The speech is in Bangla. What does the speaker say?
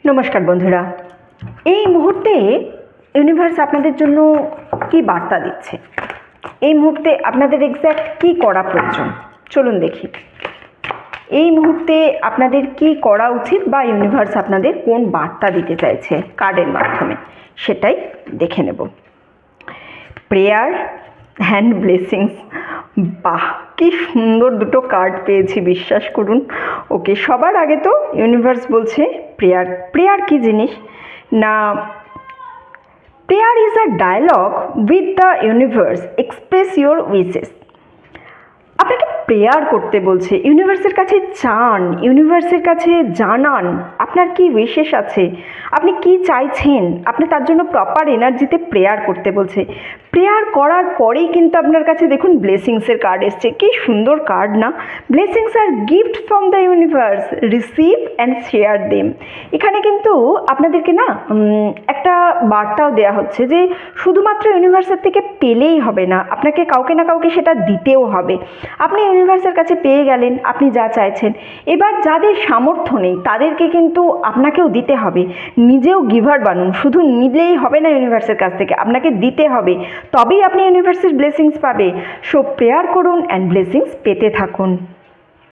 নমস্কার বন্ধুরা, এই মুহূর্তে ইউনিভার্স আপনাদের জন্য কি বার্তা দিচ্ছে, এই মুহূর্তে আপনাদের এক্স্যাক্ট কি করা প্রয়োজন, চলুন দেখি। এই মুহূর্তে আপনাদের কি করা উচিত বা ইউনিভার্স আপনাদের কোন বার্তা দিতে চাইছে কার্ডের মাধ্যমে, সেটাই দেখে নেব। প্রেয়ার অ্যান্ড ব্লেসিংস, বাহ কি সুন্দর দুটো কার্ড পেয়েছি, বিশ্বাস করুন। ওকে, সবার আগে তো ইউনিভার্স বলছে প্রেয়ার। প্রেয়ার কী জিনিস না, prayer is a dialogue with the universe, express your wishes. আপনাকে প্রেয়ার করতে বলছে, ইউনিভার্সের কাছে চান, ইউনিভার্সের কাছে জানান আপনার কি উইশেস আছে, আপনি কি চাইছেন, আপনি তার জন্য প্রপার এনার্জিতে প্রেয়ার করতে বলছে। প্রেয়ার করার পরেই কিন্তু আপনার কাছে দেখুন ব্লেসিংসের কার্ড এসছে, কি সুন্দর কার্ড না। ব্লেসিংস আর gift from the universe, receive and share them. এখানে কিন্তু আপনাদেরকে না একটা বার্তাও দেওয়া হচ্ছে যে শুধুমাত্র ইউনিভার্সের থেকে পেলেই হবে না, আপনাকে কাউকে না কাউকে সেটা দিতেও হবে। আপনি ইউনিভার্সের কাছে পেয়ে গেলেন আপনি যা চাইছেন, এবার যাদের সামর্থ্য নেই তাদেরকে কিন্তু আপনাকেও দিতে হবে। নিজেও গিভার বানুন, শুধু নিলেই হবে না ইউনিভার্সের কাছ থেকে, আপনাকে দিতে হবে, তবেই আপনি ইউনিভার্সের ব্লেসিংস পাবে। সো প্রেয়ার করুন অ্যান্ড ব্লেসিংস পেতে থাকুন।